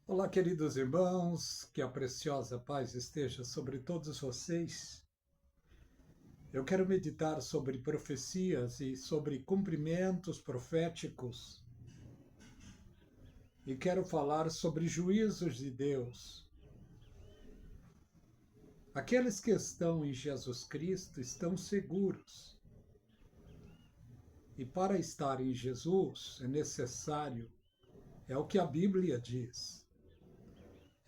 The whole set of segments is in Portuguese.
Olá, queridos irmãos, que a preciosa paz esteja sobre todos vocês. Eu quero meditar sobre profecias e sobre cumprimentos proféticos e quero falar sobre juízos de Deus. Aqueles que estão em Jesus Cristo estão seguros. E para estar em Jesus é necessário, é o que a Bíblia diz,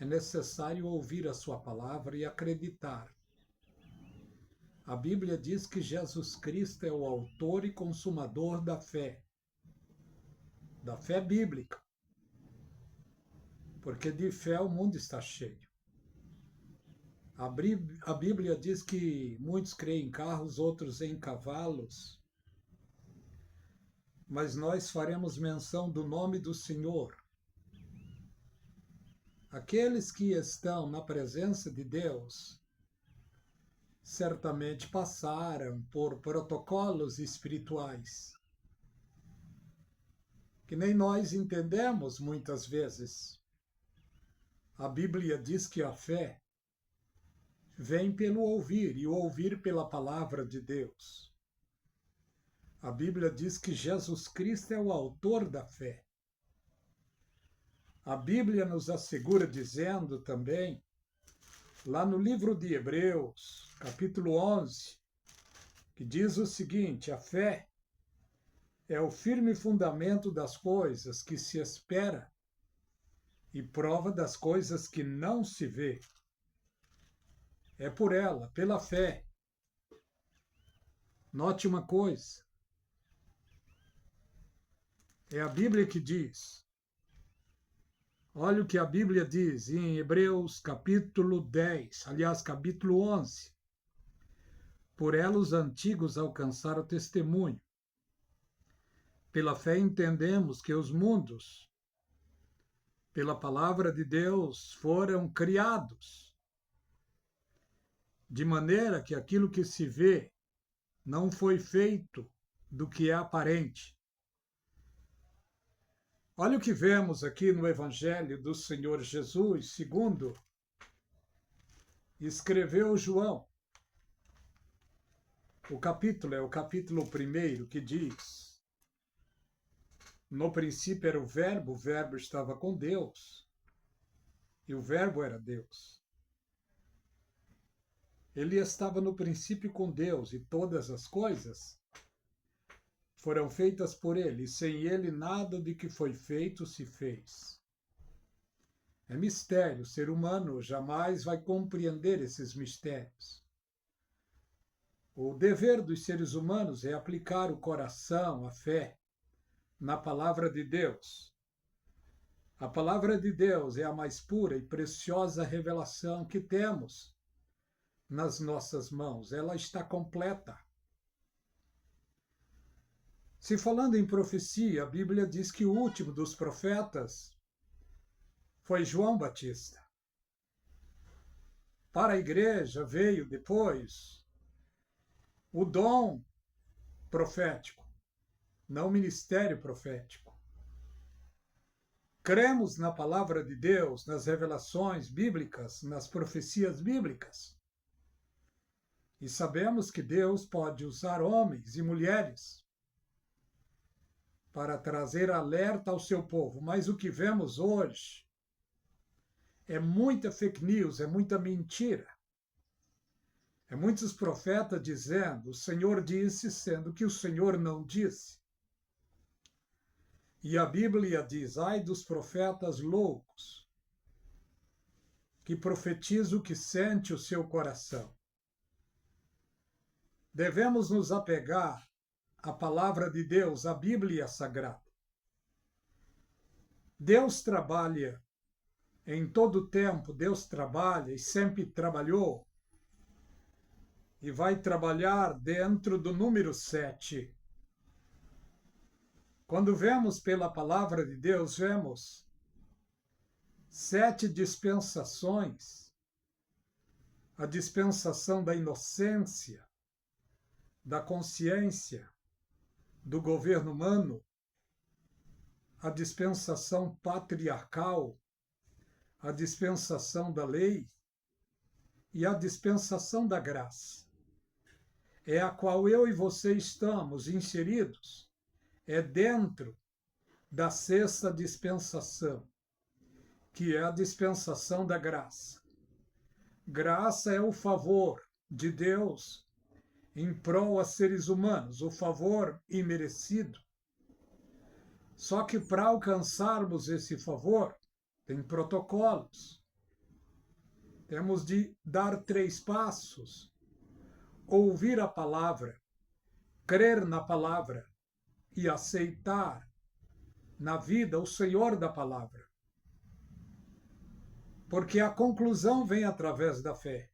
é necessário ouvir a sua palavra e acreditar. A Bíblia diz que Jesus Cristo é o autor e consumador da fé bíblica, porque de fé o mundo está cheio. A Bíblia diz que muitos creem em carros, outros em cavalos, mas nós faremos menção do nome do Senhor. Aqueles que estão na presença de Deus certamente passaram por protocolos espirituais que nem nós entendemos muitas vezes. A Bíblia diz que a fé vem pelo ouvir e o ouvir pela palavra de Deus. A Bíblia diz que Jesus Cristo é o autor da fé. A Bíblia nos assegura dizendo também, lá no livro de Hebreus, capítulo 11, que diz o seguinte: a fé é o firme fundamento das coisas que se espera e prova das coisas que não se vê. É por ela, pela fé. Note uma coisa. É a Bíblia que diz. Olha o que a Bíblia diz em Hebreus capítulo 10, aliás, capítulo 11. Por ela os antigos alcançaram testemunho. Pela fé entendemos que os mundos, pela palavra de Deus, foram criados, de maneira que aquilo que se vê não foi feito do que é aparente. Olha o que vemos aqui no Evangelho do Senhor Jesus, segundo escreveu João. O capítulo é o capítulo 1 que diz: no princípio era o Verbo estava com Deus, e o Verbo era Deus. Ele estava no princípio com Deus, e todas as coisas foram feitas por ele, e sem ele nada de que foi feito se fez. É mistério, o ser humano jamais vai compreender esses mistérios. O dever dos seres humanos é aplicar o coração, a fé, na palavra de Deus. A palavra de Deus é a mais pura e preciosa revelação que temos nas nossas mãos. Ela está completa. Se falando em profecia, a Bíblia diz que o último dos profetas foi João Batista. Para a igreja veio depois o dom profético, não o ministério profético. Cremos na palavra de Deus, nas revelações bíblicas, nas profecias bíblicas. E sabemos que Deus pode usar homens e mulheres para trazer alerta ao seu povo. Mas o que vemos hoje é muita fake news, é muita mentira. É muitos profetas dizendo, o Senhor disse, sendo que o Senhor não disse. E a Bíblia diz, ai dos profetas loucos, que profetizam o que sente o seu coração. Devemos nos apegar à palavra de Deus, à Bíblia Sagrada. Deus trabalha em todo tempo, Deus trabalha e sempre trabalhou e vai trabalhar dentro do número 7. Quando vemos pela palavra de Deus, vemos 7 dispensações. A dispensação da inocência, da consciência, do governo humano, a dispensação patriarcal, a dispensação da lei e a dispensação da graça, é a qual eu e você estamos inseridos, é dentro da sexta dispensação, que é a dispensação da graça. Graça é o favor de Deus em prol a seres humanos, o favor imerecido. Só que para alcançarmos esse favor, tem protocolos. Temos de dar 3 passos: ouvir a palavra, crer na palavra e aceitar na vida o Senhor da palavra. Porque a conclusão vem através da fé.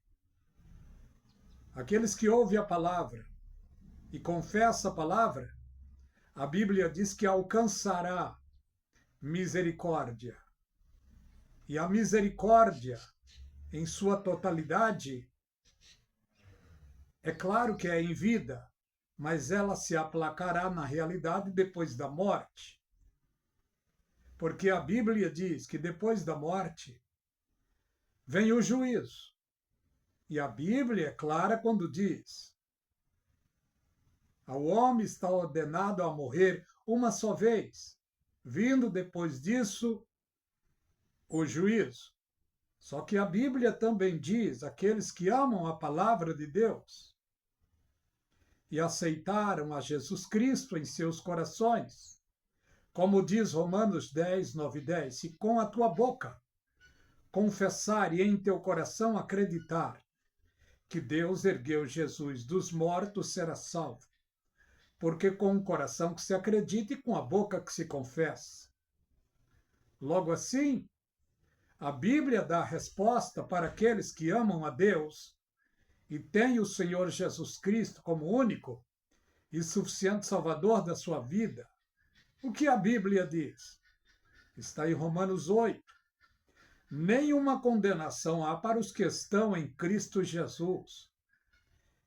Aqueles que ouvem a palavra e confessam a palavra, a Bíblia diz que alcançará misericórdia. E a misericórdia, em sua totalidade, é claro que é em vida, mas ela se aplacará na realidade depois da morte. Porque a Bíblia diz que depois da morte vem o juízo. E a Bíblia é clara quando diz: ao homem está ordenado a morrer uma só vez, vindo depois disso o juízo. Só que a Bíblia também diz: aqueles que amam a palavra de Deus e aceitaram a Jesus Cristo em seus corações, como diz Romanos 10, 9 e 10, se com a tua boca confessar e em teu coração acreditar que Deus ergueu Jesus dos mortos, será salvo. Porque com o coração que se acredita e com a boca que se confessa. Logo assim, a Bíblia dá a resposta para aqueles que amam a Deus e têm o Senhor Jesus Cristo como único e suficiente Salvador da sua vida. O que a Bíblia diz? Está em Romanos 8. Nenhuma condenação há para os que estão em Cristo Jesus,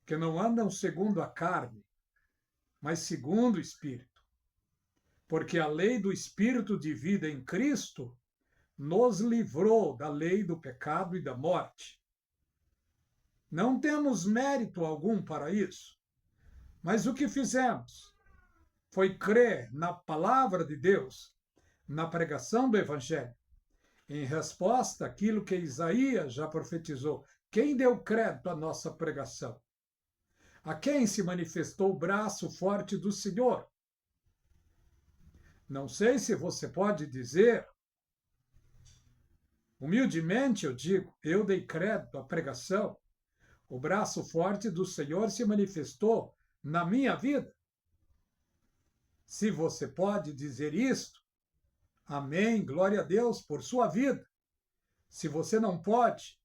que não andam segundo a carne, mas segundo o Espírito. Porque a lei do Espírito de vida em Cristo nos livrou da lei do pecado e da morte. Não temos mérito algum para isso, mas o que fizemos foi crer na palavra de Deus, na pregação do Evangelho, em resposta àquilo que Isaías já profetizou. Quem deu crédito à nossa pregação? A quem se manifestou o braço forte do Senhor? Não sei se você pode dizer, humildemente eu digo, eu dei crédito à pregação. O braço forte do Senhor se manifestou na minha vida. Se você pode dizer isto, amém, glória a Deus por sua vida. Se você não pode,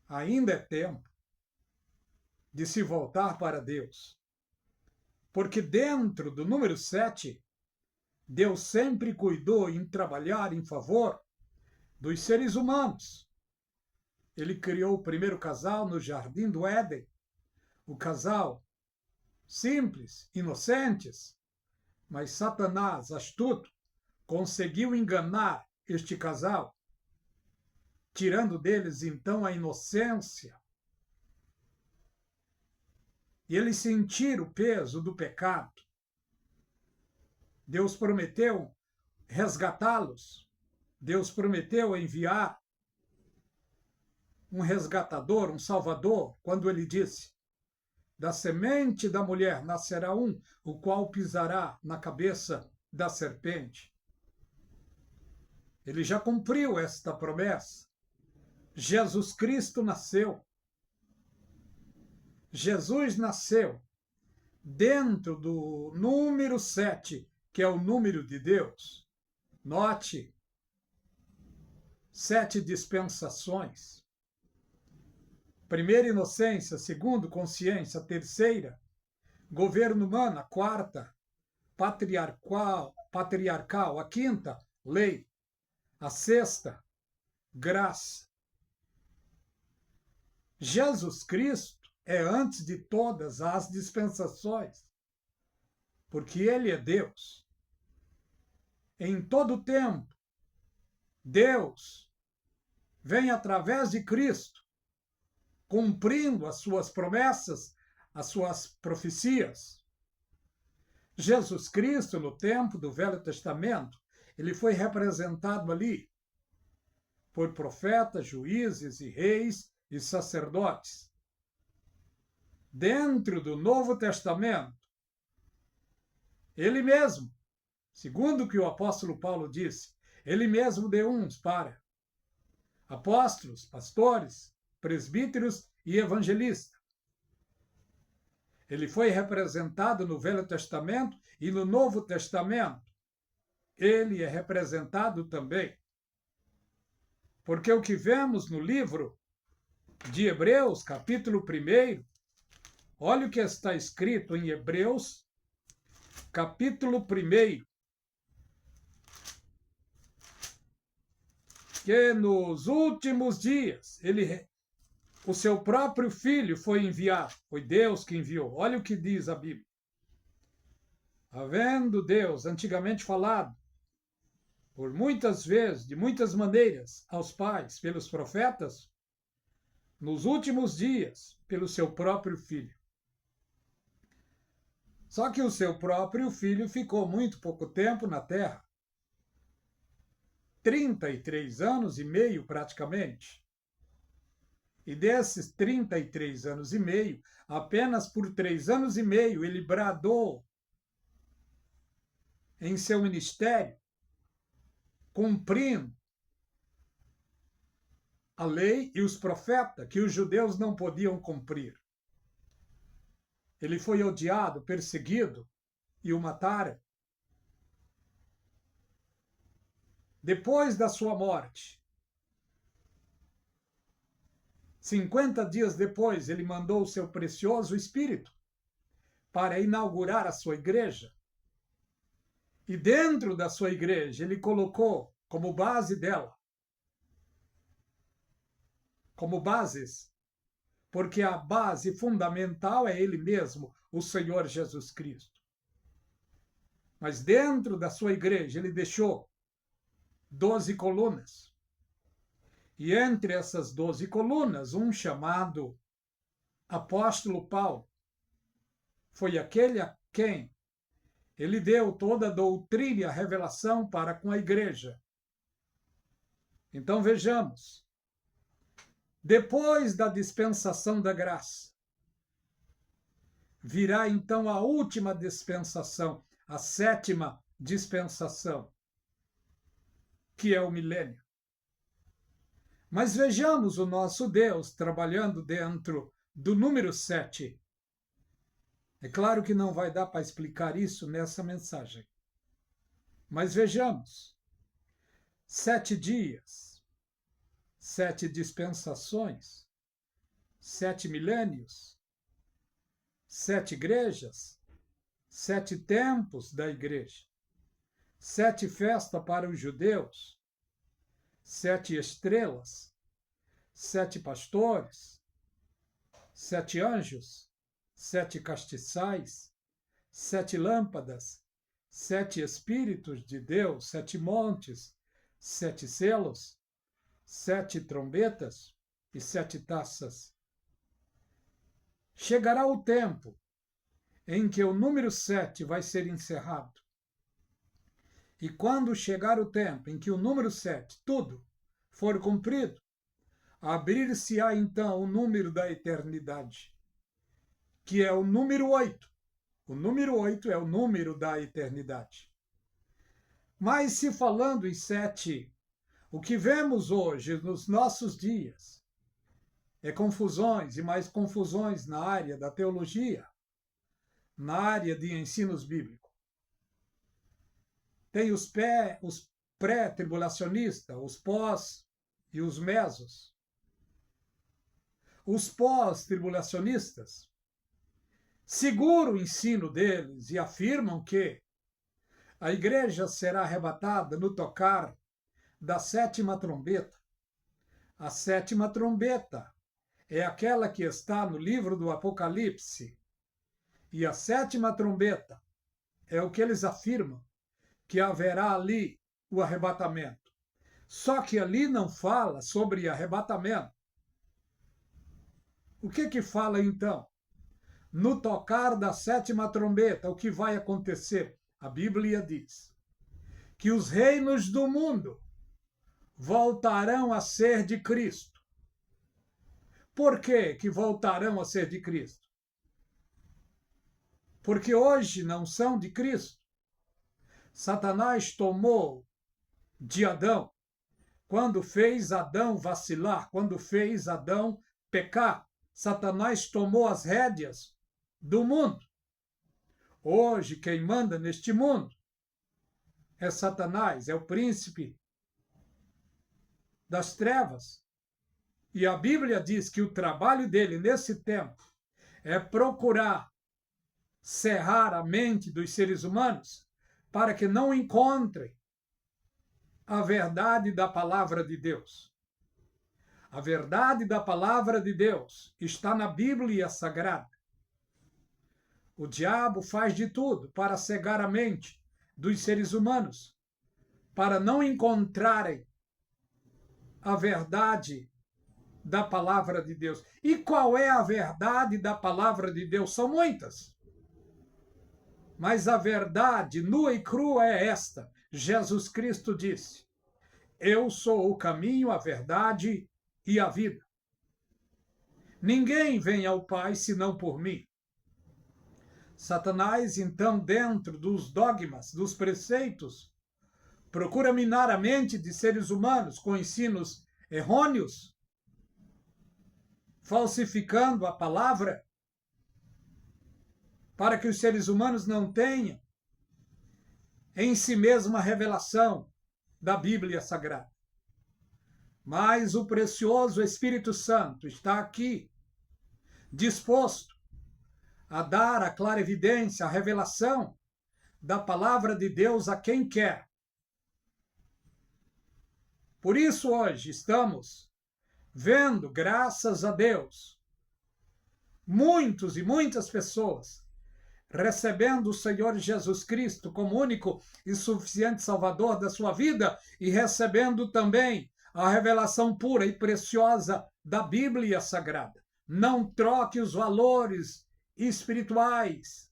ainda é tempo de se voltar para Deus. Porque dentro do número 7, Deus sempre cuidou em trabalhar em favor dos seres humanos. Ele criou o primeiro casal no Jardim do Éden, o casal simples, inocentes, mas Satanás, astuto, conseguiu enganar este casal, tirando deles então a inocência. E eles sentiram o peso do pecado. Deus prometeu resgatá-los. Deus prometeu enviar um resgatador, um salvador, quando ele disse: da semente da mulher nascerá um, o qual pisará na cabeça da serpente. Ele já cumpriu esta promessa. Jesus Cristo nasceu. Jesus nasceu dentro do número 7, que é o número de Deus. Note, 7 dispensações. Primeira, inocência. Segundo, consciência. Terceira, governo humano. A quarta, patriarcal. A quinta, lei. A sexta, graça. Jesus Cristo é antes de todas as dispensações, porque ele é Deus. Em todo tempo, Deus vem através de Cristo, cumprindo as suas promessas, as suas profecias. Jesus Cristo, no tempo do Velho Testamento, ele foi representado ali por profetas, juízes e reis e sacerdotes. Dentro do Novo Testamento, ele mesmo, segundo o que o apóstolo Paulo disse, ele mesmo deu uns para apóstolos, pastores, presbíteros e evangelistas. Ele foi representado no Velho Testamento e no Novo Testamento. Ele é representado também. Porque o que vemos no livro de Hebreus, capítulo 1, olha o que está escrito em Hebreus, capítulo 1, que nos últimos dias o seu próprio Filho foi enviado, foi Deus que enviou. Olha o que diz a Bíblia. Havendo Deus antigamente falado, por muitas vezes, de muitas maneiras, aos pais, pelos profetas, nos últimos dias, pelo seu próprio Filho. Só que o seu próprio Filho ficou muito pouco tempo na Terra. 33 anos e meio, praticamente. E desses 33 anos e meio, apenas por 3 anos e meio, ele bradou em seu ministério, cumprindo a lei e os profetas, que os judeus não podiam cumprir. Ele foi odiado, perseguido, e o mataram. Depois da sua morte, 50 dias depois, ele mandou o seu precioso Espírito para inaugurar a sua igreja. E dentro da sua igreja, ele colocou como base dela, como bases, porque a base fundamental é ele mesmo, o Senhor Jesus Cristo. Mas dentro da sua igreja, ele deixou 12 colunas. E entre essas 12 colunas, um chamado apóstolo Paulo foi aquele a quem ele deu toda a doutrina e a revelação para com a igreja. Então vejamos, depois da dispensação da graça, virá então a última dispensação, a 7ª dispensação, que é o milênio. Mas vejamos o nosso Deus trabalhando dentro do número 7. É claro que não vai dar para explicar isso nessa mensagem. Mas vejamos. 7 dias, 7 dispensações, 7 milênios, 7 igrejas, 7 tempos da igreja, 7 festas para os judeus, 7 estrelas, 7 pastores, 7 anjos, 7 castiçais, 7 lâmpadas, 7 espíritos de Deus, 7 montes, 7 selos, 7 trombetas e 7 taças. Chegará o tempo em que o número 7 vai ser encerrado. E quando chegar o tempo em que o número 7, tudo, for cumprido, abrir-se-á então o número da eternidade, que é o número 8. O número 8 é o número da eternidade. Mas se falando em 7, o que vemos hoje nos nossos dias é confusões e mais confusões na área da teologia, na área de ensinos bíblicos. Tem os pré-tribulacionistas, os pós e os mesos. Os pós-tribulacionistas seguram o ensino deles e afirmam que a igreja será arrebatada no tocar da 7ª trombeta. A 7ª trombeta é aquela que está no livro do Apocalipse. E a 7ª trombeta é o que eles afirmam, que haverá ali o arrebatamento. Só que ali não fala sobre arrebatamento. O que fala então? No tocar da 7ª trombeta, o que vai acontecer? A Bíblia diz que os reinos do mundo voltarão a ser de Cristo. Por que voltarão a ser de Cristo? Porque hoje não são de Cristo. Satanás tomou de Adão quando fez Adão vacilar, quando fez Adão pecar. Satanás tomou as rédeas do mundo. Hoje, quem manda neste mundo é Satanás, é o príncipe das trevas. E a Bíblia diz que o trabalho dele nesse tempo é procurar cerrar a mente dos seres humanos para que não encontrem a verdade da palavra de Deus. A verdade da palavra de Deus está na Bíblia Sagrada. O diabo faz de tudo para cegar a mente dos seres humanos, para não encontrarem a verdade da palavra de Deus. E qual é a verdade da palavra de Deus? São muitas. Mas a verdade nua e crua é esta. Jesus Cristo disse: eu sou o caminho, a verdade e a vida. Ninguém vem ao Pai senão por mim. Satanás, então, dentro dos dogmas, dos preceitos, procura minar a mente de seres humanos com ensinos errôneos, falsificando a palavra, para que os seres humanos não tenham em si mesmo a revelação da Bíblia Sagrada. Mas o precioso Espírito Santo está aqui, disposto a dar a clara evidência, a revelação da palavra de Deus a quem quer. Por isso, hoje, estamos vendo, graças a Deus, muitos e muitas pessoas recebendo o Senhor Jesus Cristo como único e suficiente Salvador da sua vida e recebendo também a revelação pura e preciosa da Bíblia Sagrada. Não troque os valores espirituais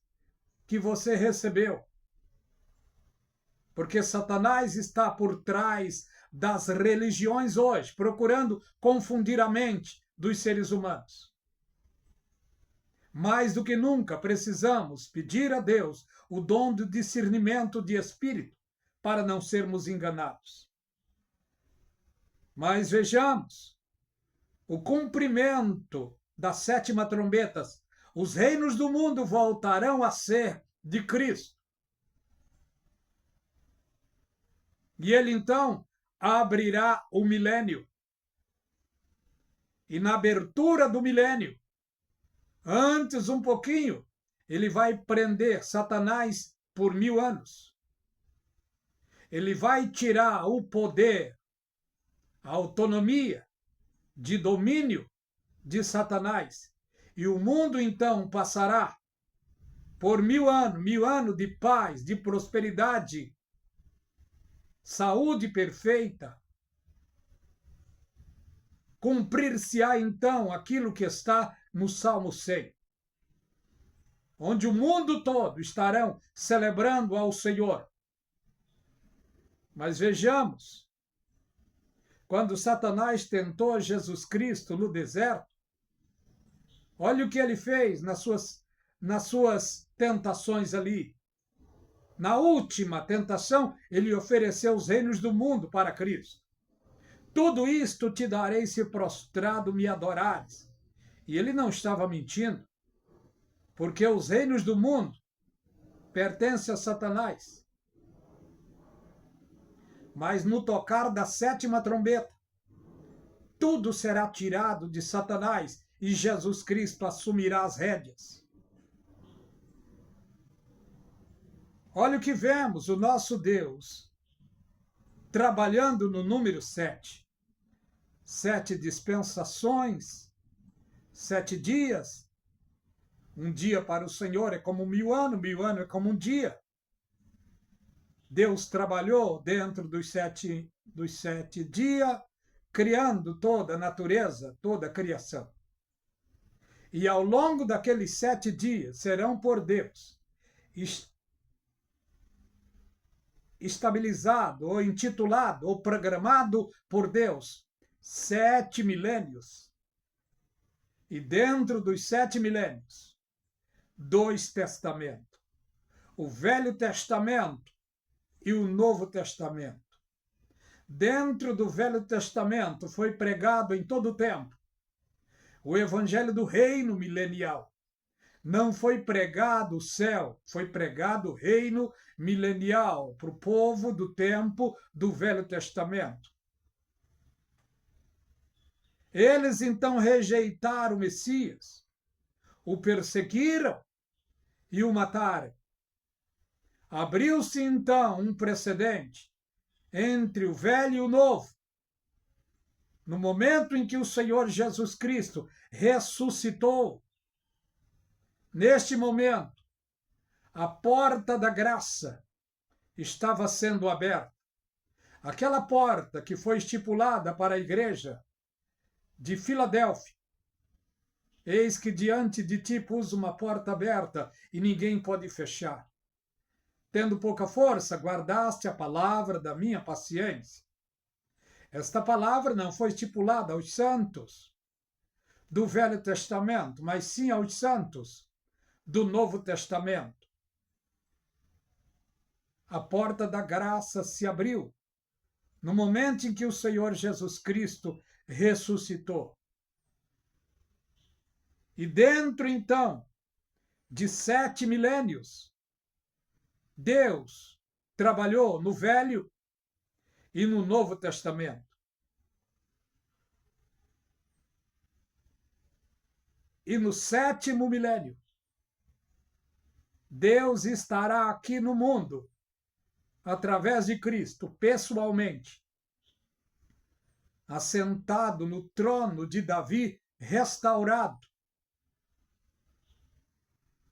que você recebeu, porque Satanás está por trás das religiões hoje, procurando confundir a mente dos seres humanos. Mais do que nunca, precisamos pedir a Deus o dom do discernimento de espírito para não sermos enganados. Mas vejamos o cumprimento das 7ª trombeta. Os reinos do mundo voltarão a ser de Cristo. E ele, então, abrirá o milênio. E na abertura do milênio, antes um pouquinho, ele vai prender Satanás por 1000 anos. Ele vai tirar o poder, a autonomia de domínio de Satanás. E o mundo, então, passará por 1000 anos, 1000 anos de paz, de prosperidade, saúde perfeita. Cumprir-se-á, então, aquilo que está no Salmo 100, onde o mundo todo estarão celebrando ao Senhor. Mas vejamos, quando Satanás tentou Jesus Cristo no deserto, olha o que ele fez nas suas tentações ali. Na última tentação, ele ofereceu os reinos do mundo para Cristo. Tudo isto te darei se prostrado me adorares. E ele não estava mentindo, porque os reinos do mundo pertencem a Satanás. Mas no tocar da 7ª trombeta, tudo será tirado de Satanás e Jesus Cristo assumirá as rédeas. Olha o que vemos, o nosso Deus trabalhando no número 7. 7 dispensações, 7 dias. Um dia para o Senhor é como 1000 anos, 1000 anos é como um dia. Deus trabalhou dentro dos sete dias, criando toda a natureza, toda a criação. E ao longo daqueles 7 dias serão por Deus estabilizado, ou intitulado, ou programado por Deus 7 milênios. E dentro dos 7 milênios, 2 testamentos. O Velho Testamento e o Novo Testamento. Dentro do Velho Testamento foi pregado em todo o tempo o Evangelho do Reino Milenial. Não foi pregado o céu, foi pregado o Reino Milenial para o povo do tempo do Velho Testamento. Eles então rejeitaram o Messias, o perseguiram e o mataram. Abriu-se então um precedente entre o velho e o novo. No momento em que o Senhor Jesus Cristo ressuscitou, neste momento, a porta da graça estava sendo aberta. Aquela porta que foi estipulada para a igreja de Filadélfia. Eis que diante de ti pus uma porta aberta e ninguém pode fechar. Tendo pouca força, guardaste a palavra da minha paciência. Esta palavra não foi estipulada aos santos do Velho Testamento, mas sim aos santos do Novo Testamento. A porta da graça se abriu no momento em que o Senhor Jesus Cristo ressuscitou. E dentro, então, de 7 milênios, Deus trabalhou no Velho e no Novo Testamento. E no 7º milênio, Deus estará aqui no mundo, através de Cristo, pessoalmente, assentado no trono de Davi, restaurado.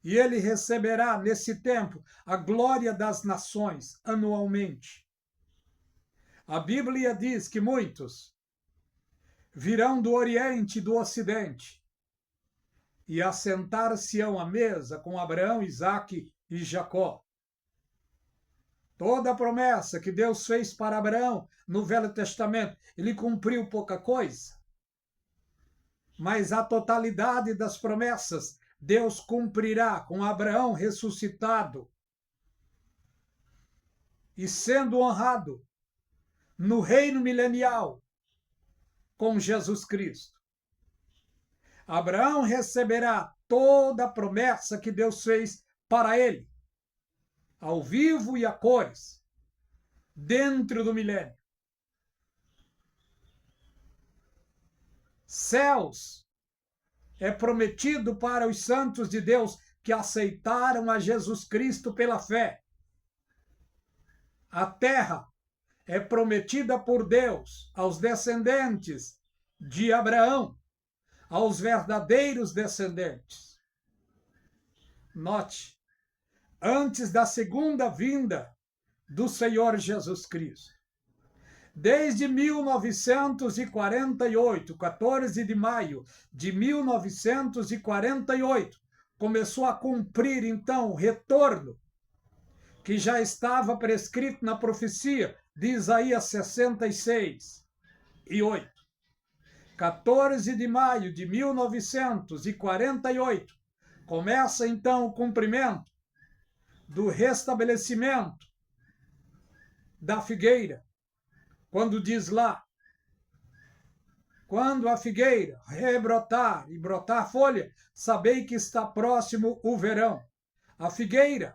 E ele receberá, nesse tempo, a glória das nações, anualmente. A Bíblia diz que muitos virão do Oriente e do Ocidente e assentar-se-ão à mesa com Abraão, Isaque e Jacó. Toda a promessa que Deus fez para Abraão no Velho Testamento, ele cumpriu pouca coisa. Mas a totalidade das promessas Deus cumprirá com Abraão ressuscitado e sendo honrado no reino milenial com Jesus Cristo. Abraão receberá toda a promessa que Deus fez para ele, ao vivo e a cores, dentro do milênio. Céus é prometido para os santos de Deus que aceitaram a Jesus Cristo pela fé. A terra é prometida por Deus aos descendentes de Abraão, aos verdadeiros descendentes. Note, antes da segunda vinda do Senhor Jesus Cristo, desde 1948, 14 de maio de 1948, começou a cumprir então o retorno que já estava prescrito na profecia de Isaías 66 e 8. 14 de maio de 1948, começa então o cumprimento do restabelecimento da figueira, quando diz lá, quando a figueira rebrotar e brotar folha, sabei que está próximo o verão. A figueira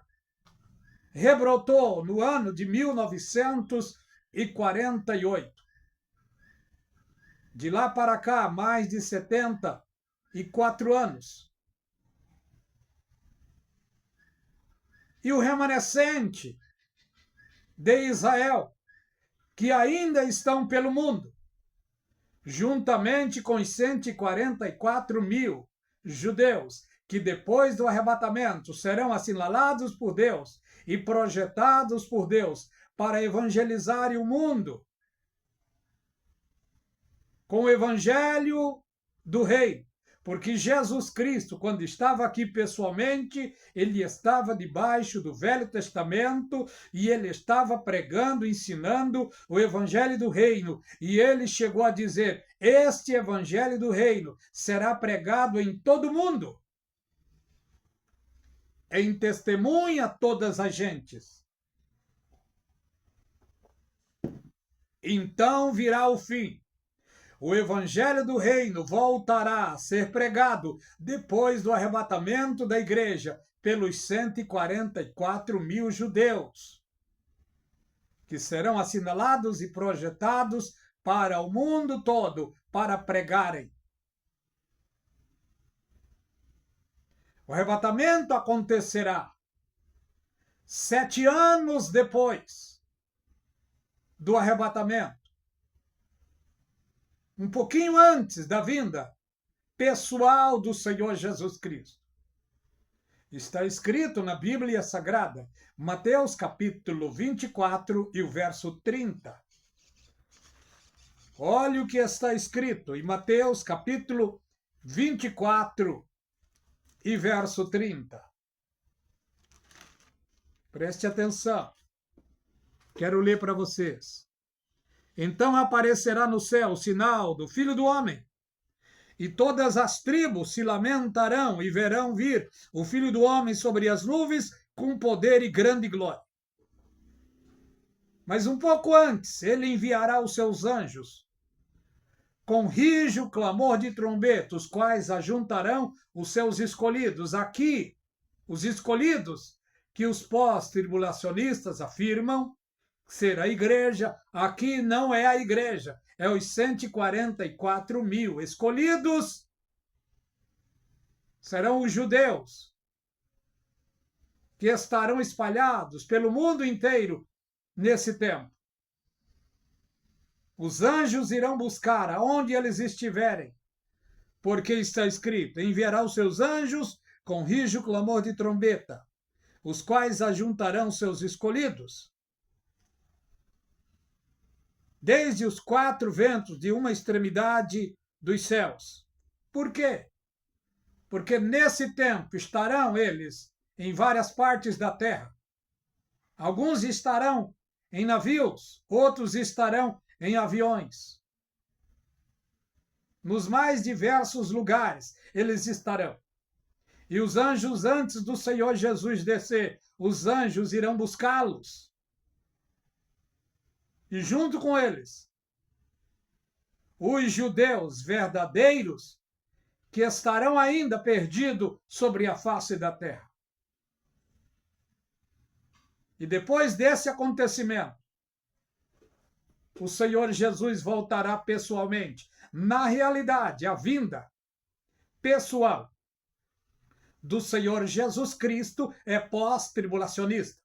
rebrotou no ano de 1948. De lá para cá, mais de 74 anos. E o remanescente de Israel, que ainda estão pelo mundo, juntamente com os 144 mil judeus, que depois do arrebatamento serão assinalados por Deus e projetados por Deus para evangelizarem o mundo com o evangelho do Reino. Porque Jesus Cristo, quando estava aqui pessoalmente, ele estava debaixo do Velho Testamento e ele estava pregando, ensinando o Evangelho do Reino. E ele chegou a dizer: este Evangelho do Reino será pregado em todo o mundo, em testemunha a todas as gentes. Então virá o fim. O evangelho do reino voltará a ser pregado depois do arrebatamento da igreja pelos 144 mil judeus, que serão assinalados e projetados para o mundo todo para pregarem. O arrebatamento acontecerá 7 anos depois do arrebatamento, um pouquinho antes da vinda pessoal do Senhor Jesus Cristo. Está escrito na Bíblia Sagrada, Mateus capítulo 24 e o verso 30. Olha o que está escrito em Mateus capítulo 24 e verso 30. Preste atenção. Quero ler para vocês. Então aparecerá no céu o sinal do Filho do Homem, e todas as tribos se lamentarão e verão vir o Filho do Homem sobre as nuvens com poder e grande glória. Mas um pouco antes, ele enviará os seus anjos, com rijo clamor de trombeta, os quais ajuntarão os seus escolhidos. Aqui, os escolhidos, que os pós-tribulacionistas afirmam ser a igreja, aqui não é a igreja, é os 144 mil escolhidos, serão os judeus, que estarão espalhados pelo mundo inteiro nesse tempo. Os anjos irão buscar aonde eles estiverem, porque está escrito: enviará os seus anjos com rijo clamor de trombeta, os quais ajuntarão seus escolhidos desde os 4 ventos de uma extremidade dos céus. Por quê? Porque nesse tempo estarão eles em várias partes da terra. Alguns estarão em navios, outros estarão em aviões. Nos mais diversos lugares eles estarão. E os anjos, antes do Senhor Jesus descer, os anjos irão buscá-los. E junto com eles, os judeus verdadeiros que estarão ainda perdidos sobre a face da terra. E depois desse acontecimento, o Senhor Jesus voltará pessoalmente. Na realidade, a vinda pessoal do Senhor Jesus Cristo é pós-tribulacionista.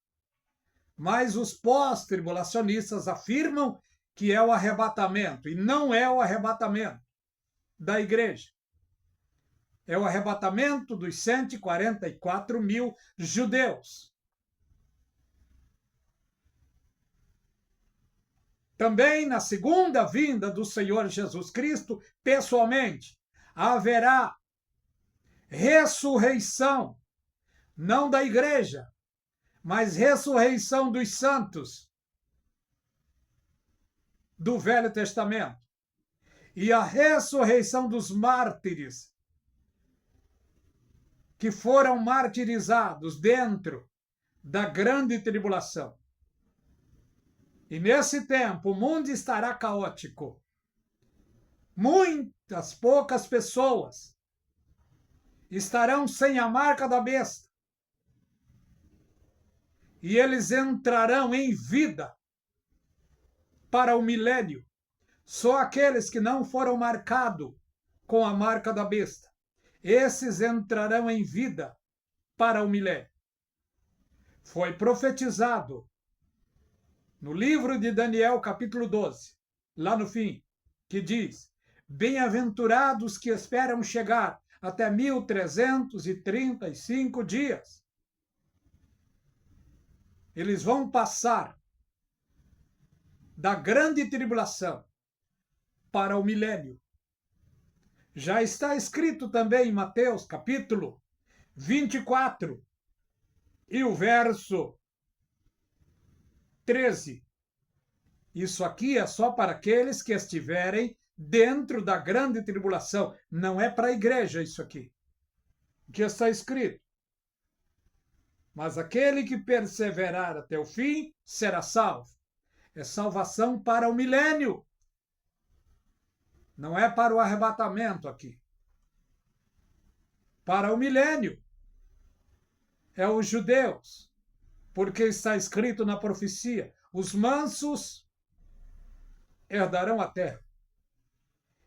Mas os pós-tribulacionistas afirmam que é o arrebatamento, e não é o arrebatamento da igreja. É o arrebatamento dos 144 mil judeus. Também na segunda vinda do Senhor Jesus Cristo, pessoalmente, haverá ressurreição, não da igreja, mas ressurreição dos santos do Velho Testamento e a ressurreição dos mártires que foram martirizados dentro da grande tribulação. E nesse tempo o mundo estará caótico. Muitas poucas pessoas estarão sem a marca da besta. E eles entrarão em vida para o milênio. Só aqueles que não foram marcados com a marca da besta, esses entrarão em vida para o milênio. Foi profetizado no livro de Daniel, capítulo 12, lá no fim, que diz: bem-aventurados que esperam chegar até 1335 dias. Eles vão passar da grande tribulação para o milênio. Já está escrito também em Mateus, capítulo 24, e o verso 13. Isso aqui é só para aqueles que estiverem dentro da grande tribulação. Não é para a igreja isso aqui, que está escrito. Mas aquele que perseverar até o fim será salvo. É salvação para o milênio. Não é para o arrebatamento aqui. Para o milênio. É os judeus. Porque está escrito na profecia: os mansos herdarão a terra.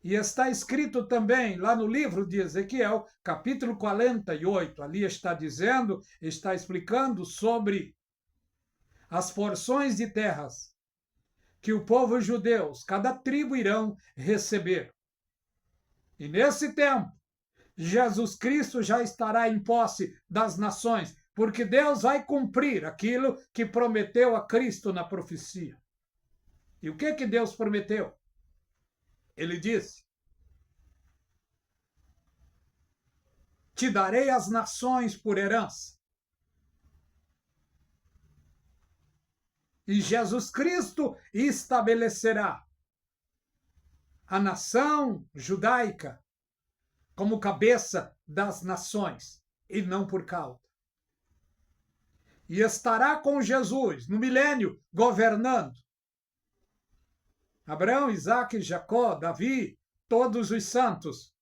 E está escrito também lá no livro de Ezequiel, capítulo 48. Ali está dizendo, está explicando sobre as porções de terras que o povo judeu, cada tribo irão receber. E nesse tempo, Jesus Cristo já estará em posse das nações, porque Deus vai cumprir aquilo que prometeu a Cristo na profecia. E o que Deus prometeu? Ele disse: te darei as nações por herança. E Jesus Cristo estabelecerá a nação judaica como cabeça das nações, e não por cauda. E estará com Jesus no milênio, governando. Abraão, Isaque, Jacó, Davi, todos os santos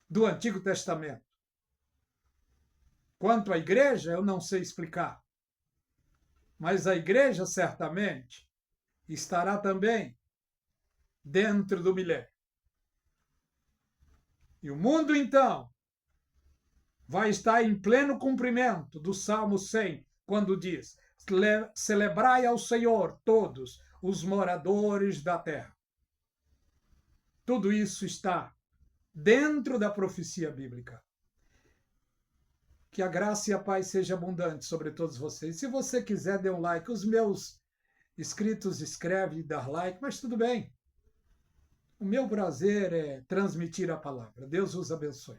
do Antigo Testamento. Quanto à igreja, eu não sei explicar. Mas a igreja, certamente, estará também dentro do milênio. E o mundo, então, vai estar em pleno cumprimento do Salmo 100, quando diz: celebrai ao Senhor todos os moradores da terra. Tudo isso está dentro da profecia bíblica. Que a graça e a paz seja abundante sobre todos vocês. Se você quiser, dê um like. Os meus inscritos escrevem dar like, mas tudo bem. O meu prazer é transmitir a palavra. Deus os abençoe.